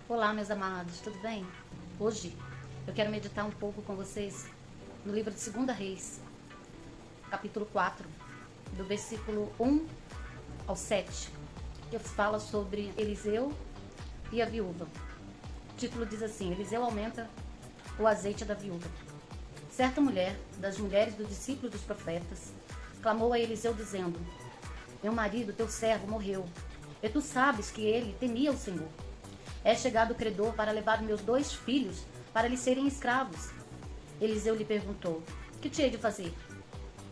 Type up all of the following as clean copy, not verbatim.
Olá, meus amados, tudo bem? Hoje eu quero meditar um pouco com vocês no livro de 2 Reis, capítulo 4, do versículo 1 ao 7, que fala sobre Eliseu e a viúva. O título diz assim: Eliseu aumenta o azeite da viúva. Certa mulher, das mulheres dos discípulos dos profetas, clamou a Eliseu dizendo: Meu marido, teu servo, morreu, e tu sabes que ele temia o Senhor. É chegado o credor para levar meus 2 filhos para lhes serem escravos. Eliseu lhe perguntou: Que te hei de fazer?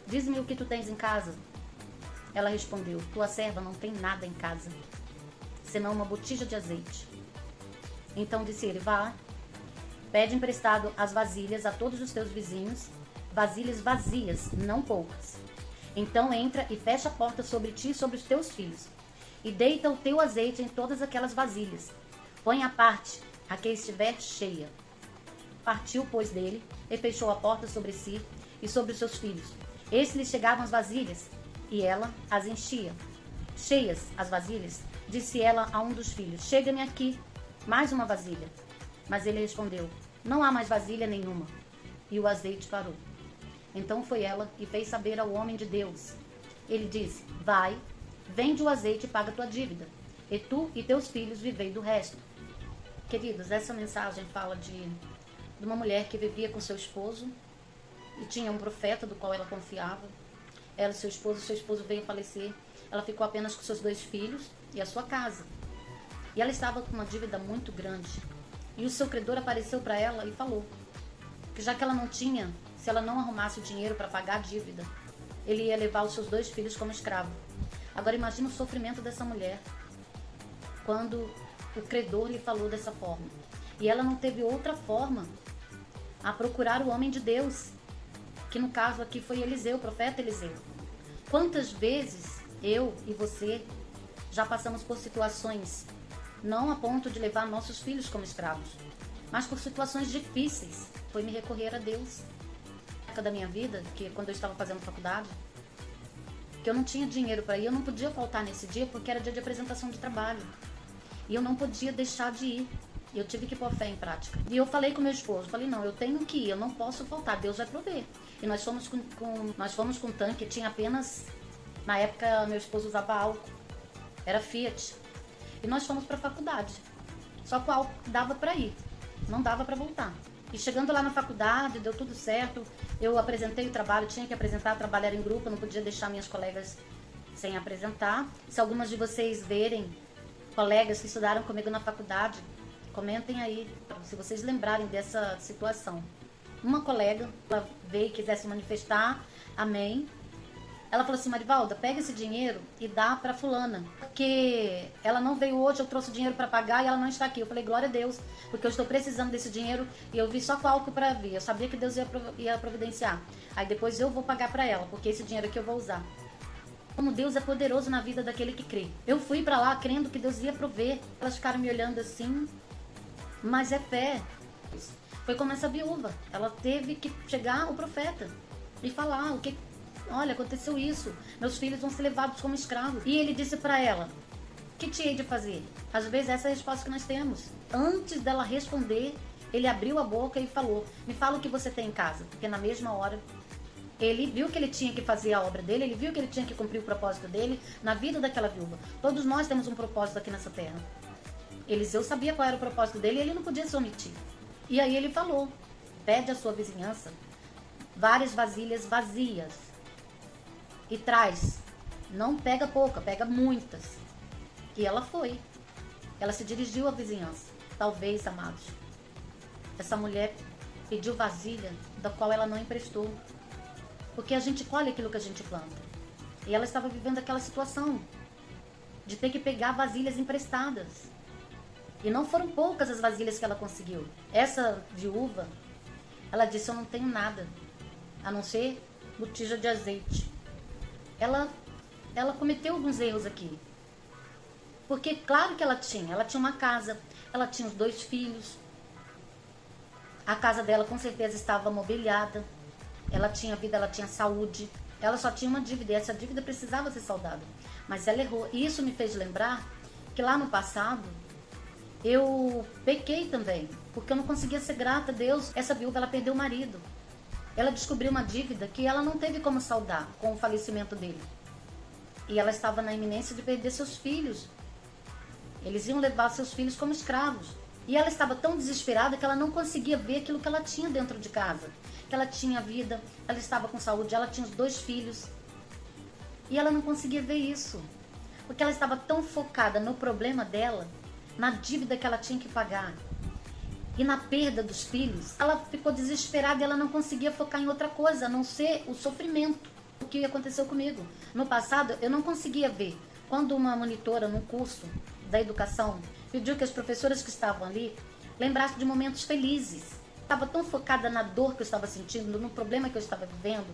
Diz-me o que tu tens em casa. Ela respondeu: Tua serva não tem nada em casa, senão uma botija de azeite. Então disse ele: Vá, pede emprestado as vasilhas a todos os teus vizinhos, vasilhas vazias, não poucas. Então entra e fecha a porta sobre ti e sobre os teus filhos, e deita o teu azeite em todas aquelas vasilhas. Põe à parte a que estiver cheia. Partiu, pois, dele, e fechou a porta sobre si e sobre os seus filhos. Estes lhe chegavam as vasilhas, e ela as enchia. Cheias as vasilhas, disse ela a um dos filhos: Chega-me aqui mais uma vasilha. Mas ele respondeu: Não há mais vasilha nenhuma. E o azeite parou. Então foi ela e fez saber ao homem de Deus. Ele disse: Vai, vende o azeite e paga tua dívida, e tu e teus filhos vivei do resto. Queridos, essa mensagem fala de uma mulher que vivia com seu esposo e tinha um profeta do qual ela confiava. Ela e seu esposo veio falecer. Ela ficou apenas com seus 2 filhos e a sua casa. E ela estava com uma dívida muito grande. E o seu credor apareceu para ela e falou que já que ela não tinha, se ela não arrumasse o dinheiro para pagar a dívida, ele ia levar os seus 2 filhos como escravo. Agora imagina o sofrimento dessa mulher quando o credor lhe falou dessa forma. E ela não teve outra forma a procurar o homem de Deus, que no caso aqui foi Eliseu, o profeta Eliseu. Quantas vezes eu e você já passamos por situações, não a ponto de levar nossos filhos como escravos, mas por situações difíceis, foi me recorrer a Deus. Na época da minha vida, que quando eu estava fazendo faculdade, que eu não tinha dinheiro para ir, eu não podia faltar nesse dia porque era dia de apresentação de trabalho. E eu não podia deixar de ir. Eu tive que pôr fé em prática. E eu falei com meu esposo, falei, não, eu tenho que ir, eu não posso faltar, Deus vai prover. E nós fomos com tanque, tinha apenas, na época meu esposo usava álcool, era Fiat. E nós fomos para a faculdade. Só que o álcool dava para ir, não dava para voltar. E chegando lá na faculdade, deu tudo certo, eu apresentei o trabalho, tinha que apresentar, trabalhar em grupo, eu não podia deixar minhas colegas sem apresentar. Se algumas de vocês verem colegas que estudaram comigo na faculdade, comentem aí, se vocês lembrarem dessa situação. Uma colega, ela veio e quisesse manifestar, amém. Ela falou assim: Marivalda, pega esse dinheiro e dá para fulana, porque ela não veio hoje, eu trouxe o dinheiro para pagar e ela não está aqui. Eu falei: glória a Deus, porque eu estou precisando desse dinheiro e eu vi só com álcool para vir. Eu sabia que Deus ia providenciar. Aí depois eu vou pagar para ela, porque esse dinheiro aqui eu vou usar. Como Deus é poderoso na vida daquele que crê. Eu fui para lá crendo que Deus ia prover. Elas ficaram me olhando assim, mas é fé. Foi como essa viúva. Ela teve que chegar ao profeta e falar: olha, aconteceu isso. Meus filhos vão ser levados como escravos. E ele disse para ela: que te hei de fazer? Às vezes essa é a resposta que nós temos. Antes dela responder, ele abriu a boca e falou: me fala o que você tem em casa. Porque na mesma hora ele viu que ele tinha que fazer a obra dele, ele viu que ele tinha que cumprir o propósito dele na vida daquela viúva. Todos nós temos um propósito aqui nessa terra. Eliseu sabia qual era o propósito dele e ele não podia se omitir. E aí ele falou: pede à sua vizinhança várias vasilhas vazias e traz. Não pega pouca, pega muitas. E ela foi. Ela se dirigiu à vizinhança. Talvez, amados, essa mulher pediu vasilha da qual ela não emprestou. Porque a gente colhe aquilo que a gente planta. E ela estava vivendo aquela situação de ter que pegar vasilhas emprestadas. E não foram poucas as vasilhas que ela conseguiu. Essa viúva, ela disse: eu não tenho nada, a não ser botija de azeite. Ela cometeu alguns erros aqui. Porque claro que ela tinha uma casa, ela tinha os 2 filhos. A casa dela com certeza estava mobiliada. Ela tinha vida, ela tinha saúde. Ela só tinha uma dívida e essa dívida precisava ser saldada. Mas ela errou. E isso me fez lembrar que lá no passado eu pequei também, porque eu não conseguia ser grata a Deus. Essa viúva, ela perdeu o marido. Ela descobriu uma dívida que ela não teve como saldar com o falecimento dele. E ela estava na iminência de perder seus filhos. Eles iam levar seus filhos como escravos. E ela estava tão desesperada que ela não conseguia ver aquilo que ela tinha dentro de casa. Que ela tinha vida, ela estava com saúde, ela tinha os 2 filhos. E ela não conseguia ver isso. Porque ela estava tão focada no problema dela, na dívida que ela tinha que pagar e na perda dos filhos. Ela ficou desesperada e ela não conseguia focar em outra coisa, a não ser o sofrimento. O que aconteceu comigo? No passado, eu não conseguia ver. Quando uma monitora num curso da educação pediu que as professoras que estavam ali lembrassem de momentos felizes. Estava tão focada na dor que eu estava sentindo, no problema que eu estava vivendo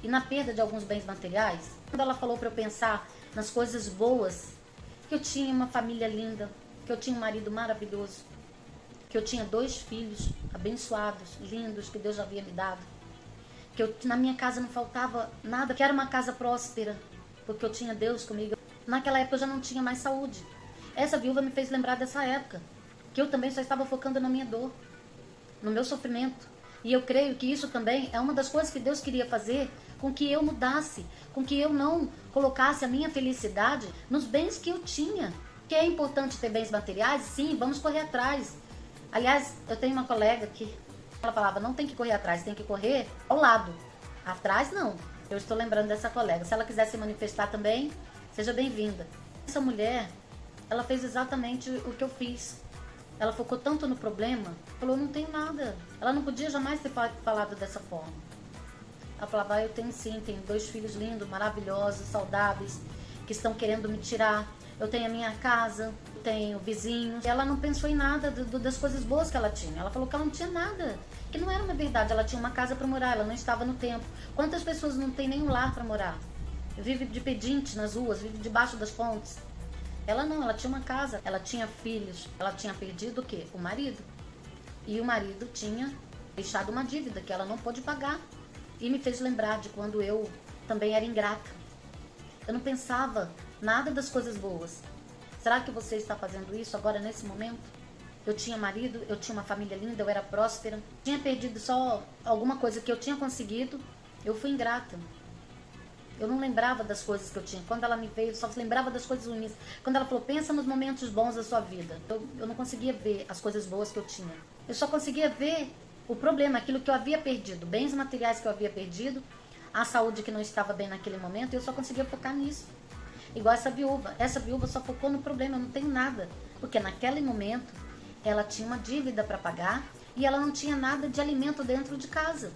e na perda de alguns bens materiais. Quando ela falou para eu pensar nas coisas boas, que eu tinha uma família linda, que eu tinha um marido maravilhoso, que eu tinha 2 filhos abençoados, lindos, que Deus já havia me dado, que na minha casa não faltava nada, que era uma casa próspera, porque eu tinha Deus comigo. Naquela época eu já não tinha mais saúde. Essa viúva me fez lembrar dessa época, que eu também só estava focando na minha dor, no meu sofrimento. E eu creio que isso também é uma das coisas que Deus queria fazer com que eu mudasse, com que eu não colocasse a minha felicidade nos bens que eu tinha. Que é importante ter bens materiais? Sim, vamos correr atrás. Aliás, eu tenho uma colega que ela falava, não tem que correr atrás, tem que correr ao lado. Atrás, não. Eu estou lembrando dessa colega. Se ela quiser se manifestar também, seja bem-vinda. Essa mulher, ela fez exatamente o que eu fiz. Ela focou tanto no problema, falou, não tenho nada. Ela não podia jamais ter falado dessa forma. Ela falava, eu tenho sim, tenho 2 filhos lindos, maravilhosos, saudáveis, que estão querendo me tirar. Eu tenho a minha casa, tenho vizinhos. Ela não pensou em nada das coisas boas que ela tinha. Ela falou que ela não tinha nada, que não era uma verdade. Ela tinha uma casa para morar, ela não estava no templo. Quantas pessoas não têm nenhum lar para morar? Vive de pedinte nas ruas, vive debaixo das pontes. Ela não, ela tinha uma casa, ela tinha filhos. Ela tinha perdido o quê? O marido. E o marido tinha deixado uma dívida que ela não pôde pagar. E me fez lembrar de quando eu também era ingrata. Eu não pensava nada das coisas boas. Será que você está fazendo isso agora nesse momento? Eu tinha marido, eu tinha uma família linda, eu era próspera. Tinha perdido só alguma coisa que eu tinha conseguido. Eu fui ingrata. Eu não lembrava das coisas que eu tinha. Quando ela me veio, eu só lembrava das coisas ruins. Quando ela falou, pensa nos momentos bons da sua vida. Eu não conseguia ver as coisas boas que eu tinha. Eu só conseguia ver o problema, aquilo que eu havia perdido. Bens materiais que eu havia perdido. A saúde que não estava bem naquele momento. E eu só conseguia focar nisso. Igual essa viúva. Essa viúva só focou no problema. Eu não tenho nada. Porque naquele momento, ela tinha uma dívida para pagar. E ela não tinha nada de alimento dentro de casa.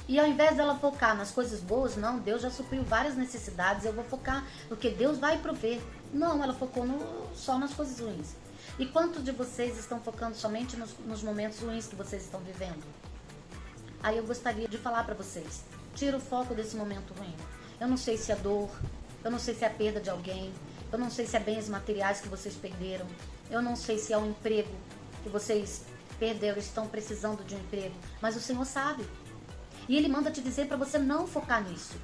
E ao invés dela focar nas coisas boas, não, Deus já supriu várias necessidades, eu vou focar no que Deus vai prover. Não, ela focou só nas coisas ruins. E quantos de vocês estão focando somente nos momentos ruins que vocês estão vivendo? Aí eu gostaria de falar para vocês, tira o foco desse momento ruim. Eu não sei se é dor, eu não sei se é a perda de alguém, eu não sei se é bens materiais que vocês perderam, eu não sei se é um emprego que vocês perderam, estão precisando de um emprego, mas o Senhor sabe. E Ele manda te dizer para você não focar nisso.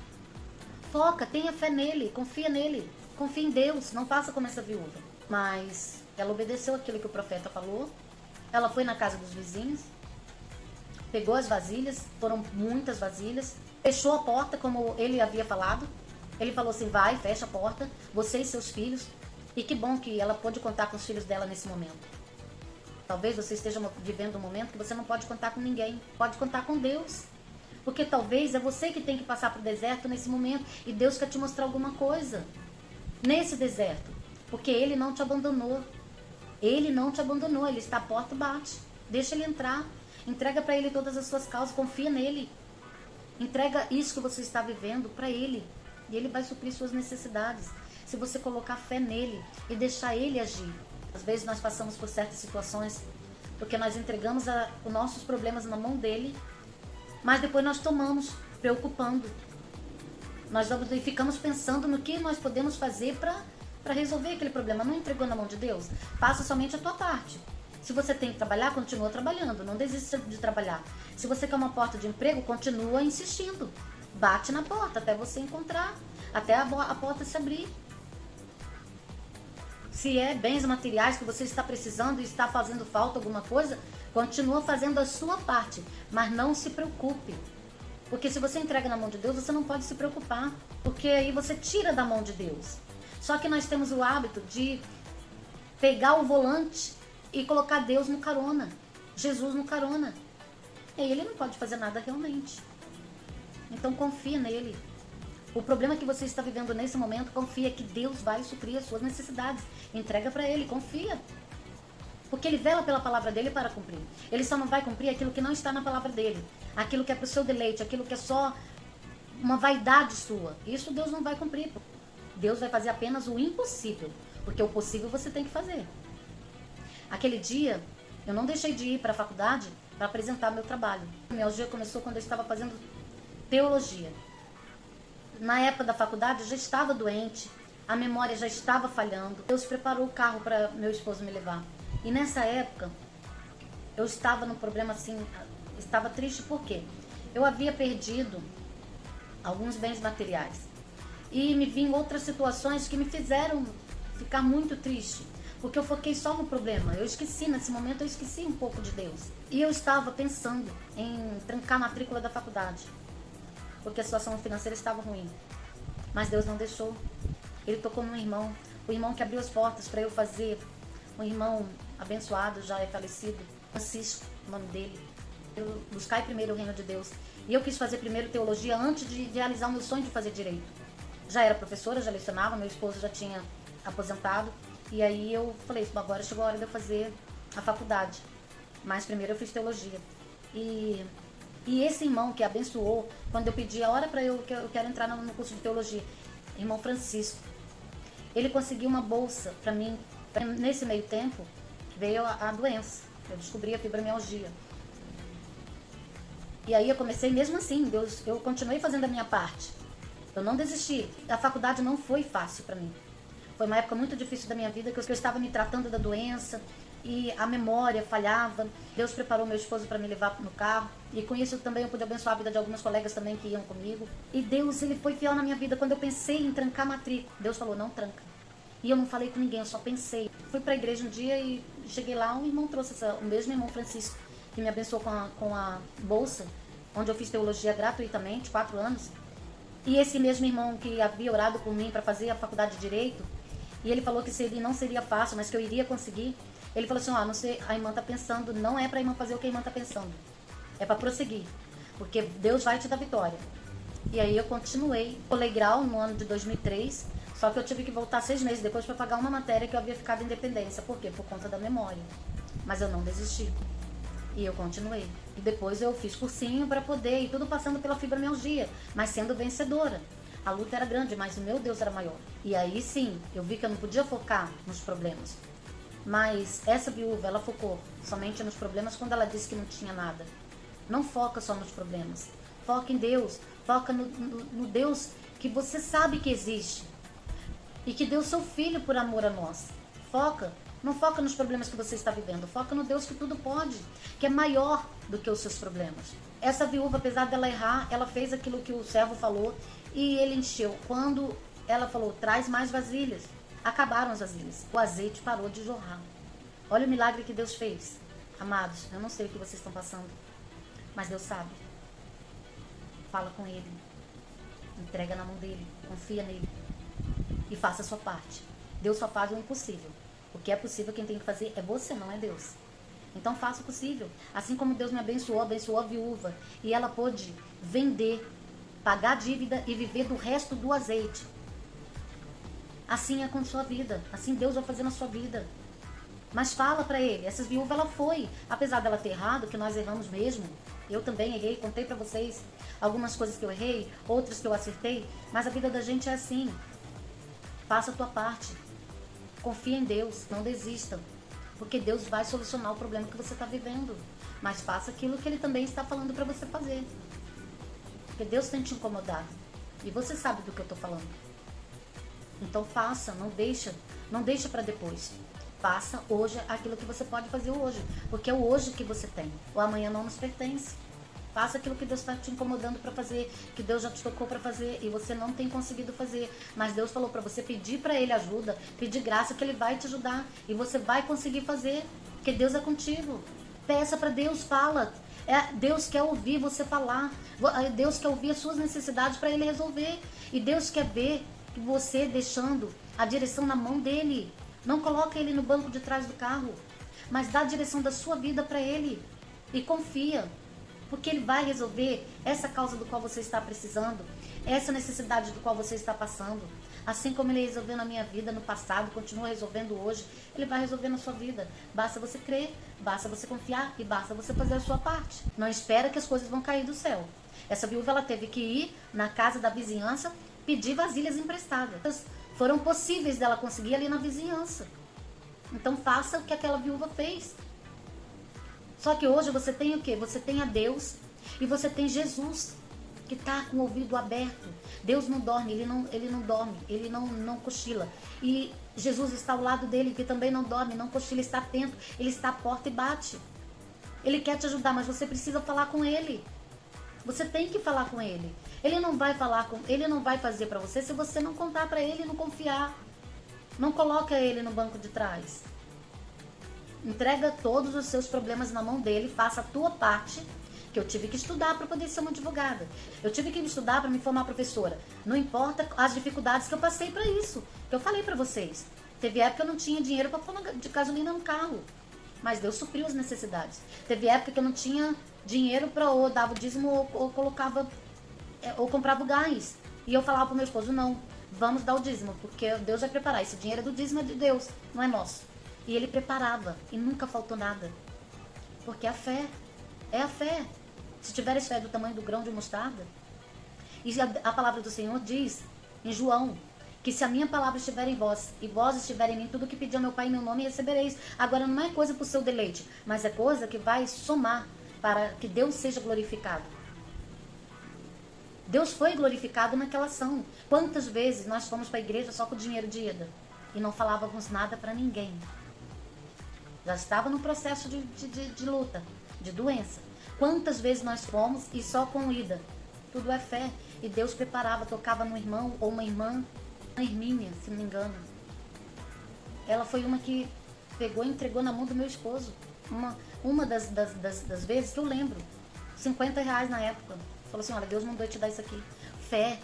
Foca, tenha fé nele, confia em Deus, não faça como essa viúva. Mas ela obedeceu aquilo que o profeta falou, ela foi na casa dos vizinhos, pegou as vasilhas, foram muitas vasilhas, fechou a porta como ele havia falado. Ele falou assim, vai, fecha a porta, você e seus filhos. E que bom que ela pôde contar com os filhos dela nesse momento. Talvez você esteja vivendo um momento que você não pode contar com ninguém, pode contar com Deus. Porque talvez é você que tem que passar para o deserto nesse momento e Deus quer te mostrar alguma coisa nesse deserto. Porque Ele não te abandonou. Ele não te abandonou. Ele está à porta e bate. Deixa Ele entrar. Entrega para Ele todas as suas causas. Confia nele. Entrega isso que você está vivendo para Ele. E Ele vai suprir suas necessidades. Se você colocar fé nele e deixar Ele agir. Às vezes nós passamos por certas situações porque nós entregamos os nossos problemas na mão dele. Mas depois nós tomamos, preocupando. Nós vamos e ficamos pensando no que nós podemos fazer para resolver aquele problema. Não entregou na mão de Deus? Faça somente a tua parte. Se você tem que trabalhar, continua trabalhando. Não desista de trabalhar. Se você quer uma porta de emprego, continua insistindo. Bate na porta até você encontrar. Até a porta se abrir. Se é bens materiais que você está precisando e está fazendo falta alguma coisa, continua fazendo a sua parte, mas não se preocupe. Porque se você entrega na mão de Deus, você não pode se preocupar, porque aí você tira da mão de Deus. Só que nós temos o hábito de pegar o volante e colocar Deus no carona, Jesus no carona. E aí ele não pode fazer nada realmente. Então confia nele. O problema que você está vivendo nesse momento, confia que Deus vai suprir as suas necessidades. Entrega para ele, confia. Porque ele vela pela palavra dele para cumprir. Ele só não vai cumprir aquilo que não está na palavra dele. Aquilo que é para o seu deleite, aquilo que é só uma vaidade sua. Isso Deus não vai cumprir. Deus vai fazer apenas o impossível. Porque o possível você tem que fazer. Aquele dia, eu não deixei de ir para a faculdade para apresentar meu trabalho. A mialgia começou quando eu estava fazendo teologia. Na época da faculdade eu já estava doente, a memória já estava falhando. Deus preparou o carro para meu esposo me levar. E nessa época eu estava num problema assim, estava triste porque eu havia perdido alguns bens materiais. E me vi em outras situações que me fizeram ficar muito triste. Porque eu foquei só no problema. Eu esqueci, nesse momento eu esqueci um pouco de Deus. E eu estava pensando em trancar a matrícula da faculdade. Porque a situação financeira estava ruim. Mas Deus não deixou. Ele tocou no irmão. O irmão que abriu as portas para eu fazer. Um irmão abençoado, já é falecido. Francisco, o nome dele. Eu buscai primeiro o reino de Deus. E eu quis fazer primeiro teologia antes de realizar o meu sonho de fazer direito. Já era professora, já lecionava. Meu esposo já tinha aposentado. E aí eu falei, agora chegou a hora de eu fazer a faculdade. Mas primeiro eu fiz teologia. E esse irmão que abençoou, quando eu pedi a hora para eu quero entrar no curso de teologia, irmão Francisco, ele conseguiu uma bolsa para mim. Nesse meio tempo, veio a doença. Eu descobri a fibromialgia. E aí eu comecei mesmo assim, eu continuei fazendo a minha parte. Eu não desisti. A faculdade não foi fácil para mim. Foi uma época muito difícil da minha vida, que eu estava me tratando da doença. E a memória falhava. Deus preparou meu esposo para me levar no carro. E com isso também eu pude abençoar a vida de algumas colegas também que iam comigo. E Deus, ele foi fiel na minha vida. Quando eu pensei em trancar a matrícula, Deus falou, não tranca. E eu não falei com ninguém, eu só pensei. Fui para a igreja um dia e cheguei lá, um irmão trouxe, o mesmo irmão Francisco, que me abençoou com a bolsa, onde eu fiz teologia gratuitamente, 4 anos. E esse mesmo irmão que havia orado por mim para fazer a faculdade de Direito, e ele falou que não seria fácil, mas que eu iria conseguir. Ele falou assim, não sei, a irmã está pensando, não é para a irmã fazer o que a irmã está pensando. É para prosseguir, porque Deus vai te dar vitória. E aí eu continuei. Colei grau no ano de 2003, só que eu tive que voltar 6 meses depois para pagar uma matéria que eu havia ficado em dependência. Por quê? Por conta da memória. Mas eu não desisti. E eu continuei. E depois eu fiz cursinho para poder, e tudo passando pela fibromialgia, mas sendo vencedora. A luta era grande, mas o meu Deus era maior. E aí sim, eu vi que eu não podia focar nos problemas. Mas essa viúva, ela focou somente nos problemas quando ela disse que não tinha nada. Não foca só nos problemas. Foca em Deus. Foca no Deus que você sabe que existe. E que deu seu filho por amor a nós. Foca. Não foca nos problemas que você está vivendo. Foca no Deus que tudo pode. Que é maior do que os seus problemas. Essa viúva, apesar dela errar, ela fez aquilo que o servo falou. E ele encheu. Quando ela falou, traz mais vasilhas. Acabaram as vasilhas. O azeite parou de jorrar. Olha o milagre que Deus fez. Amados, eu não sei o que vocês estão passando, mas Deus sabe. Fala com Ele. Entrega na mão dEle. Confia nele. E faça a sua parte. Deus só faz o impossível. O que é possível, quem tem que fazer é você, não é Deus. Então faça o possível. Assim como Deus me abençoou a viúva. E ela pôde vender, pagar a dívida e viver do resto do azeite. Assim é com sua vida. Assim Deus vai fazer na sua vida. Mas fala pra ele. Essa viúva, ela foi. Apesar dela ter errado, que nós erramos mesmo. Eu também errei. Contei pra vocês algumas coisas que eu errei. Outras que eu acertei. Mas a vida da gente é assim. Faça a tua parte. Confia em Deus. Não desista. Porque Deus vai solucionar o problema que você está vivendo. Mas faça aquilo que Ele também está falando pra você fazer. Porque Deus tem te incomodado. E você sabe do que eu tô falando. Então faça, não deixa para depois. Faça hoje aquilo que você pode fazer hoje, porque é o hoje que você tem. O amanhã não nos pertence. Faça aquilo que Deus está te incomodando para fazer, que Deus já te tocou para fazer e você não tem conseguido fazer. Mas Deus falou para você pedir para Ele ajuda, pedir graça que Ele vai te ajudar e você vai conseguir fazer, porque Deus é contigo. Peça para Deus, fala. Deus quer ouvir você falar. Deus quer ouvir as suas necessidades para Ele resolver. E Deus quer ver você deixando a direção na mão dEle. Não coloca Ele no banco de trás do carro, mas dá a direção da sua vida para Ele. E confia, porque Ele vai resolver essa causa do qual você está precisando, essa necessidade do qual você está passando. Assim como Ele resolveu na minha vida no passado, continua resolvendo hoje, Ele vai resolver na sua vida. Basta você crer, basta você confiar e basta você fazer a sua parte. Não espera que as coisas vão cair do céu. Essa viúva, ela teve que ir na casa da vizinhança pedir vasilhas emprestadas. Foram possíveis dela conseguir ali na vizinhança. Então faça o que aquela viúva fez. Só que hoje você tem o quê? Você tem a Deus e você tem Jesus, que está com o ouvido aberto. Deus não dorme, ele não dorme, ele não cochila. E Jesus está ao lado dele, que também não dorme, não cochila, está atento, ele está à porta e bate. Ele quer te ajudar, mas você precisa falar com ele. Você tem que falar com ele. Ele não vai fazer para você se você não contar para ele e não confiar. Não coloca ele no banco de trás. Entrega todos os seus problemas na mão dele, faça a tua parte, que eu tive que estudar para poder ser uma advogada. Eu tive que estudar para me formar professora. Não importa as dificuldades que eu passei para isso, que eu falei para vocês. Teve época que eu não tinha dinheiro para pôr de gasolina no carro, mas Deus supriu as necessidades. Teve época que eu não tinha dinheiro para ou dava o dízimo ou colocava ou comprava o gás. E eu falava pro meu esposo, não, vamos dar o dízimo, porque Deus vai preparar. Esse dinheiro é do dízimo, é de Deus, não é nosso. E ele preparava e nunca faltou nada. Porque a fé é a fé. Se tiveres fé do tamanho do grão de mostarda. E a palavra do Senhor diz em João que se a minha palavra estiver em vós e vós estiverem em mim, tudo que pedir ao meu Pai em meu nome recebereis. Agora não é coisa para o seu deleite, mas é coisa que vai somar para que Deus seja glorificado. Deus foi glorificado naquela ação. Quantas vezes nós fomos para a igreja só com o dinheiro de ida e não falávamos nada para ninguém? Já estava no processo de luta, de doença. Quantas vezes nós fomos e só com ida? Tudo é fé. E Deus preparava, tocava no irmão ou uma irmã, uma Hermínia, se não me engano. Ela foi uma que pegou e entregou na mão do meu esposo. Uma das vezes que eu lembro, R$50 na época. Falou assim, olha, Deus mandou eu te dar isso aqui. Fé,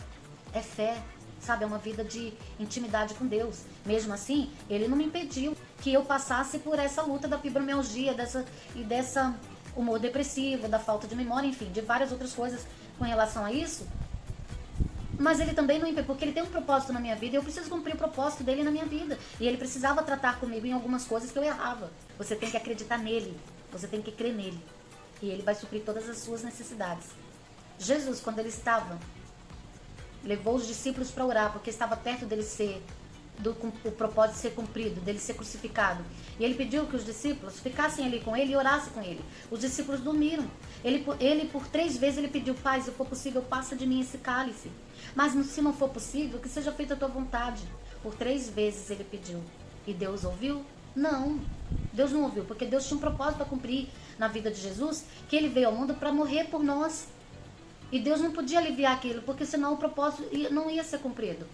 é fé. Sabe, é uma vida de intimidade com Deus. Mesmo assim, Ele não me impediu que eu passasse por essa luta da fibromialgia, dessa humor depressivo, da falta de memória, enfim, de várias outras coisas com relação a isso. Mas Ele também não impediu, porque Ele tem um propósito na minha vida e eu preciso cumprir o propósito dEle na minha vida. E Ele precisava tratar comigo em algumas coisas que eu errava. Você tem que acreditar nele, você tem que crer nele. E Ele vai suprir todas as suas necessidades. Jesus, quando Ele levou os discípulos para orar, porque estava perto dele o propósito ser cumprido, dele ser crucificado. E ele pediu que os discípulos ficassem ali com ele e orassem com ele. Os discípulos dormiram. Ele por 3 vezes ele pediu, Pai, se for possível, passa de mim esse cálice. Mas se não for possível, que seja feita a tua vontade. Por 3 vezes ele pediu. E Deus ouviu? Não. Deus não ouviu, porque Deus tinha um propósito a cumprir na vida de Jesus, que ele veio ao mundo para morrer por nós. E Deus não podia aliviar aquilo, porque senão o propósito não ia ser cumprido.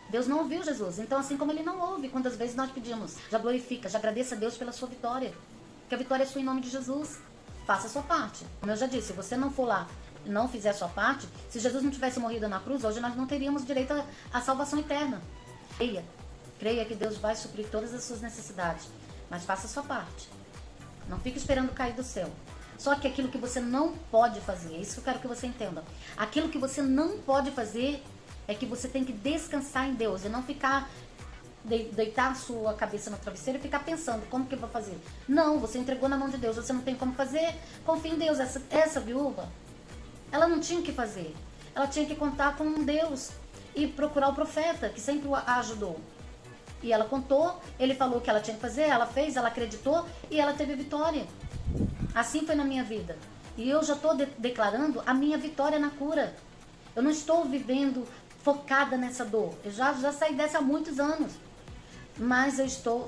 Deus não ouviu Jesus. Então, assim como Ele não ouve, quantas vezes nós pedimos, já glorifica, já agradeça a Deus pela sua vitória. Que a vitória é sua em nome de Jesus. Faça a sua parte. Como eu já disse, se você não for lá e não fizer a sua parte, se Jesus não tivesse morrido na cruz, hoje nós não teríamos direito à salvação eterna. Creia que Deus vai suprir todas as suas necessidades, mas faça a sua parte. Não fique esperando cair do céu. Só que aquilo que você não pode fazer, é isso que eu quero que você entenda. Aquilo que você não pode fazer é que você tem que descansar em Deus e não ficar, deitar a sua cabeça no travesseiro e ficar pensando como que eu vou fazer. Não, você entregou na mão de Deus, você não tem como fazer, confia em Deus. Essa viúva, ela não tinha o que fazer. Ela tinha que contar com Deus e procurar o profeta, que sempre a ajudou. E ela contou, ele falou o que ela tinha que fazer, ela fez, ela acreditou e ela teve vitória. Assim foi na minha vida. E eu já estou declarando a minha vitória na cura. Eu não estou vivendo focada nessa dor. Eu já saí dessa há muitos anos. Mas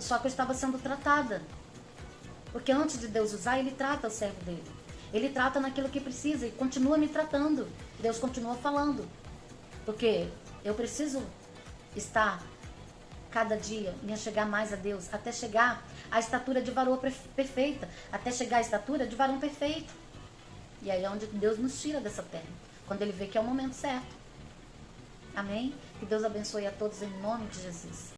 só que eu estava sendo tratada. Porque antes de Deus usar, Ele trata o servo dele. Ele trata naquilo que precisa e continua me tratando. Deus continua falando. Porque eu preciso estar cada dia, me chegar mais a Deus, até chegar à estatura de varão perfeita, até chegar à estatura de varão perfeito. E aí é onde Deus nos tira dessa terra, quando Ele vê que é o momento certo. Amém? Que Deus abençoe a todos em nome de Jesus.